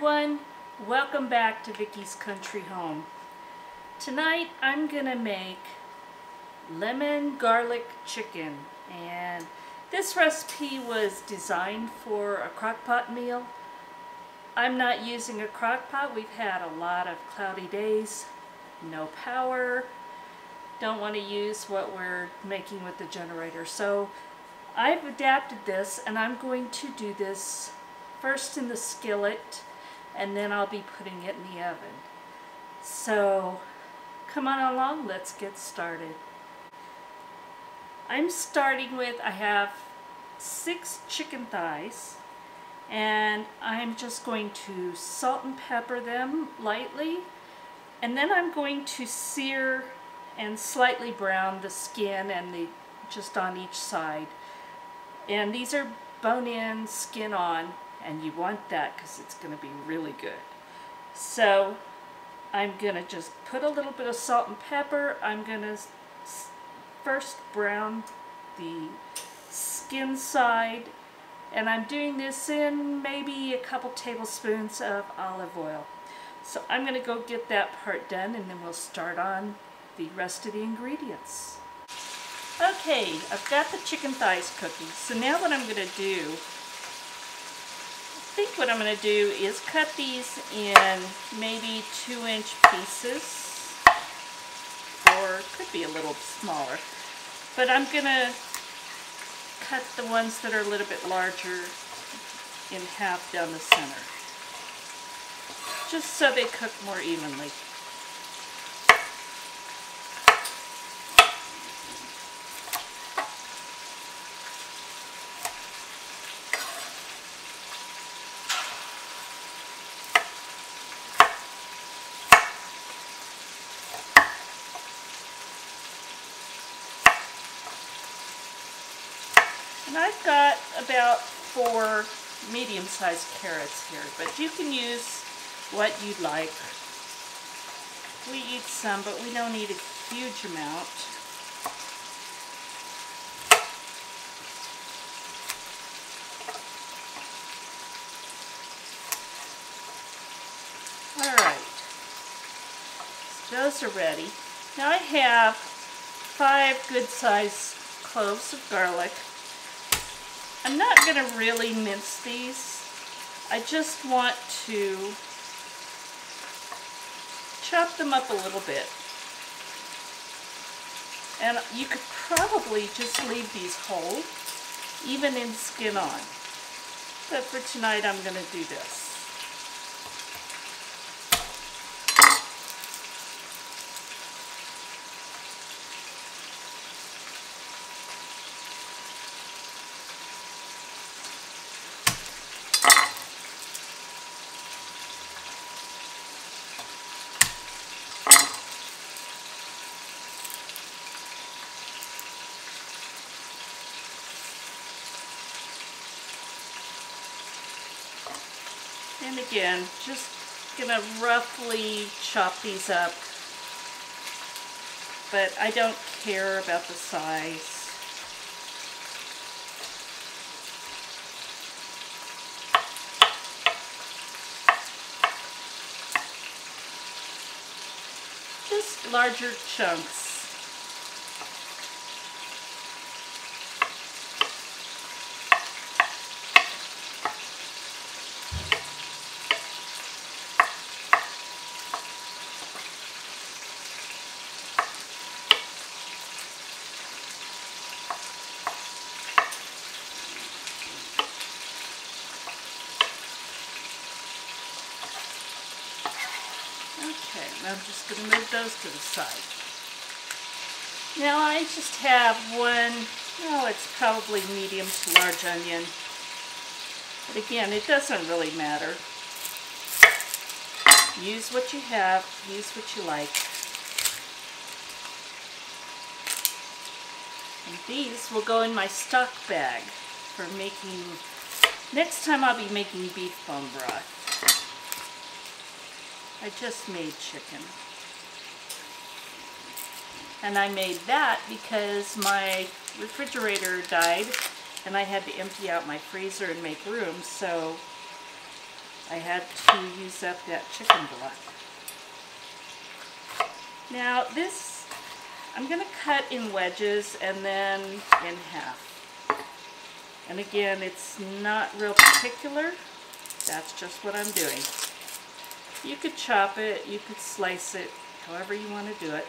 everyone, welcome back to Vickie's Country Home. Tonight I'm gonna make lemon garlic chicken, and this recipe was designed for a crock pot meal. I'm not using a crock pot. We've had a lot of cloudy days, no power, don't want to use what we're making with the generator, so I've adapted this and I'm going to do this first in the skillet, and then I'll be putting it in the oven. So come on along, let's get started. I'm starting with, I have 6 chicken thighs, and I'm just going to salt and pepper them lightly, and then I'm going to sear and slightly brown the skin and the just on each side. And these are bone-in, skin on, and you want that because it's going to be really good. So I'm going to just put a little bit of salt and pepper. I'm going to first brown the skin side, and I'm doing this in maybe a couple tablespoons of olive oil. So I'm going to go get that part done, and then we'll start on the rest of the ingredients. Okay, I've got the chicken thighs cooking. So now what I'm going to do, I think what I'm going to do is cut these in maybe 2-inch pieces, or could be a little smaller, but I'm going to cut the ones that are a little bit larger in half down the center, just so they cook more evenly. And I've got about 4 medium-sized carrots here, but you can use what you'd like. We eat some, but we don't eat a huge amount. Alright, so those are ready. Now I have 5 good-sized cloves of garlic. I'm not going to really mince these. I just want to chop them up a little bit. And you could probably just leave these whole, even in skin on. But for tonight I'm going to do this. And again, just gonna roughly chop these up, but I don't care about the size. Just larger chunks. Okay, I'm just going to move those to the side. Now I just have one, well, it's probably medium to large onion. But again, it doesn't really matter. Use what you have, use what you like. And these will go in my stock bag for making, next time I'll be making beef bone broth. I just made chicken. And I made that because my refrigerator died and I had to empty out my freezer and make room, so I had to use up that chicken blood. Now this, I'm going to cut in wedges and then in half. And again, it's not real particular. That's just what I'm doing. You could chop it, you could slice it, however you want to do it.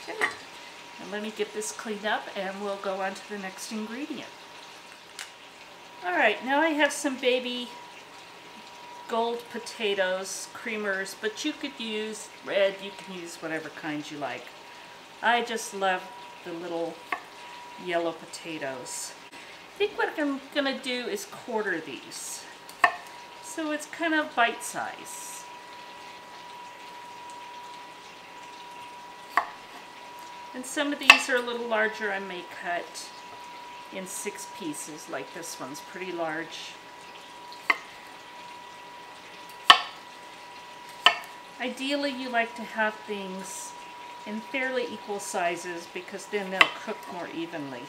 Okay. And let me get this cleaned up and we'll go on to the next ingredient. Alright, now I have some baby gold potatoes, creamers, but you could use red, you can use whatever kinds you like. I just love the little yellow potatoes. I think what I'm going to do is quarter these. So it's kind of bite size. And some of these are a little larger. I may cut in 6 pieces, like this one's pretty large. Ideally, you like to have things in fairly equal sizes because then they'll cook more evenly.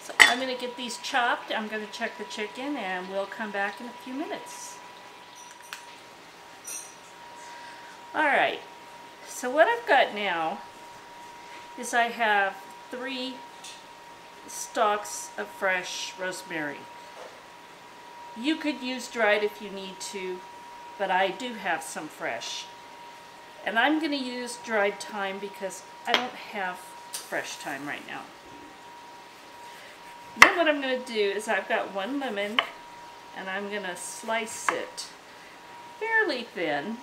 So I'm going to get these chopped. I'm going to check the chicken and we'll come back in a few minutes. Alright, so what I've got now is I have 3 stalks of fresh rosemary. You could use dried if you need to, but I do have some fresh. And I'm going to use dried thyme because I don't have fresh thyme right now. Then what I'm going to do is I've got 1 lemon and I'm going to slice it fairly thin.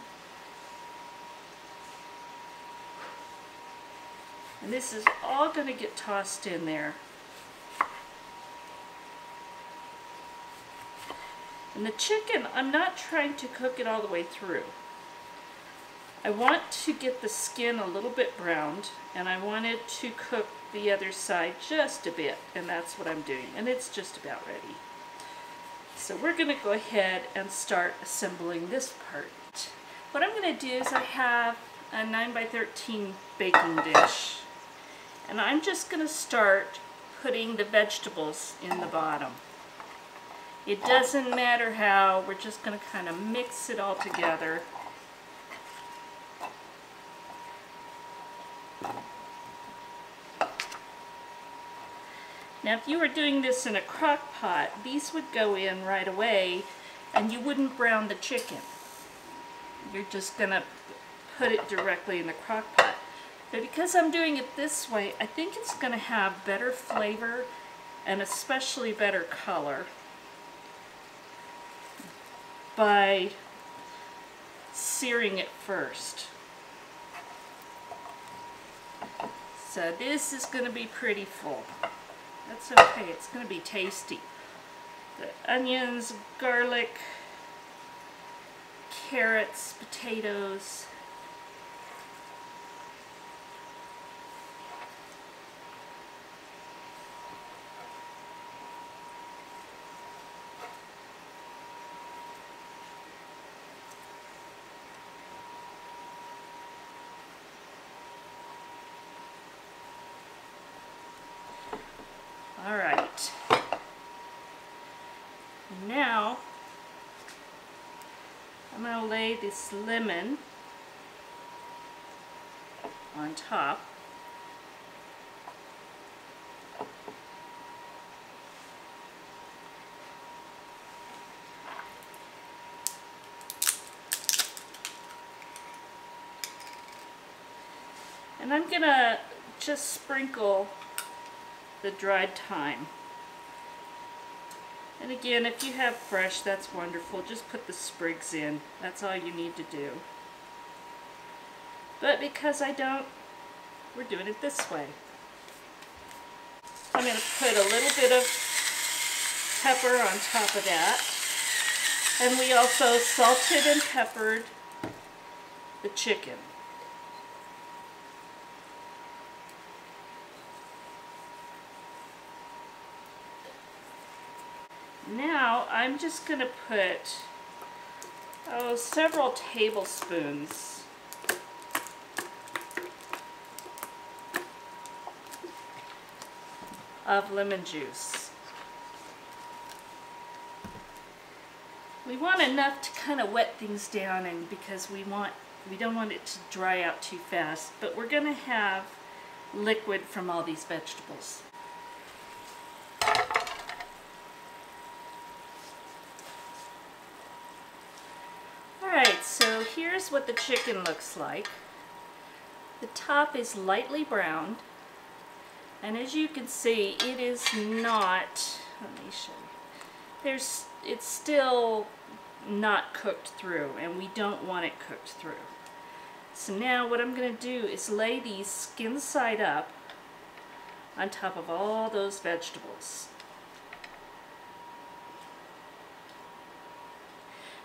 And this is all going to get tossed in there. And the chicken, I'm not trying to cook it all the way through. I want to get the skin a little bit browned, and I want it to cook the other side just a bit, and that's what I'm doing. And it's just about ready. So we're going to go ahead and start assembling this part. What I'm going to do is I have a 9x13 baking dish. And I'm just going to start putting the vegetables in the bottom. It doesn't matter how, we're just going to kind of mix it all together. Now if you were doing this in a crock pot, these would go in right away and you wouldn't brown the chicken. You're just going to put it directly in the crock pot. But because I'm doing it this way, I think it's going to have better flavor and especially better color by searing it first. So this is going to be pretty full. That's okay, it's going to be tasty. The onions, garlic, carrots, potatoes. Alright, now I'm going to lay this lemon on top. And I'm going to just sprinkle the dried thyme. And again, if you have fresh, that's wonderful. Just put the sprigs in. That's all you need to do. But because I don't, we're doing it this way. I'm going to put a little bit of pepper on top of that. And we also salted and peppered the chicken. Now I'm just going to put several tablespoons of lemon juice. We want enough to kind of wet things down, and because we don't want it to dry out too fast, but we're going to have liquid from all these vegetables. Alright, so here's what the chicken looks like. The top is lightly browned, and as you can see, it is not, let me show you, it's still not cooked through, and we don't want it cooked through. So now what I'm going to do is lay these skin side up on top of all those vegetables.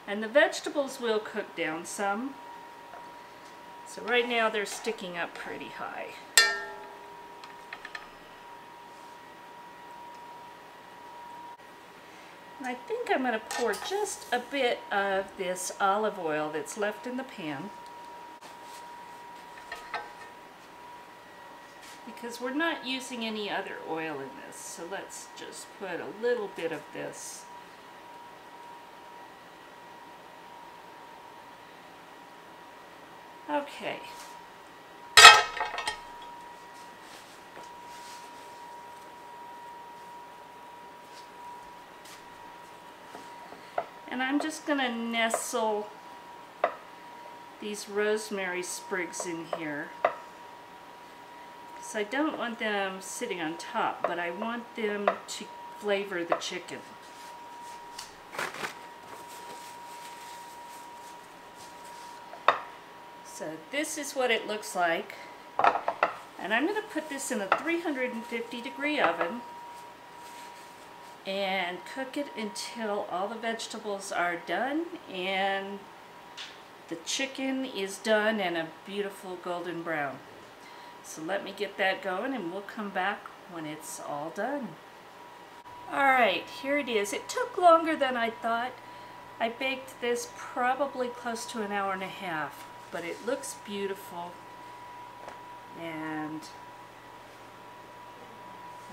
And the vegetables will cook down some. So right now they're sticking up pretty high. And I think I'm going to pour just a bit of this olive oil that's left in the pan, because we're not using any other oil in this. So let's just put a little bit of this. Okay. And I'm just going to nestle these rosemary sprigs in here, because I don't want them sitting on top, but I want them to flavor the chicken. So this is what it looks like, and I'm going to put this in a 350-degree oven and cook it until all the vegetables are done and the chicken is done and a beautiful golden brown. So let me get that going and we'll come back when it's all done. Alright, here it is. It took longer than I thought. I baked this probably close to an hour and a half. But it looks beautiful, and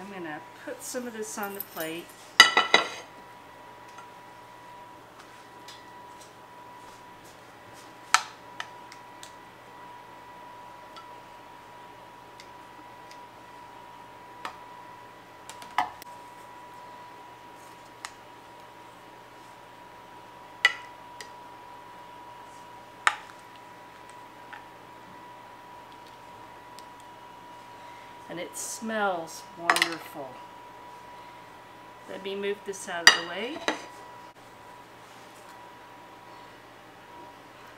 I'm going to put some of this on the plate. And it smells wonderful. Let me move this out of the way.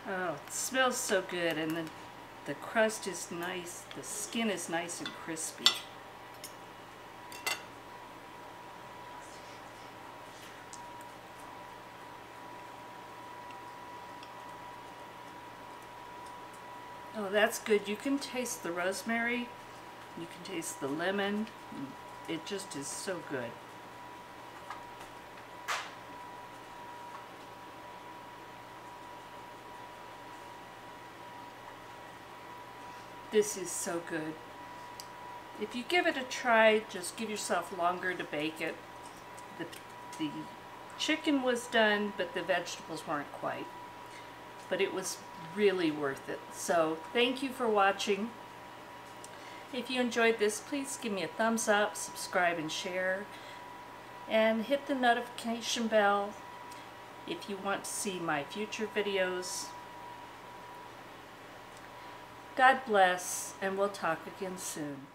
Oh, it smells so good, and the crust is nice, the skin is nice and crispy. Oh, that's good. You can taste the rosemary. You can taste the lemon. It just is so good. This is so good. If you give it a try, just give yourself longer to bake it. The chicken was done, but the vegetables weren't quite. But it was really worth it. So thank you for watching. If you enjoyed this, please give me a thumbs up, subscribe and share, and hit the notification bell if you want to see my future videos. God bless, and we'll talk again soon.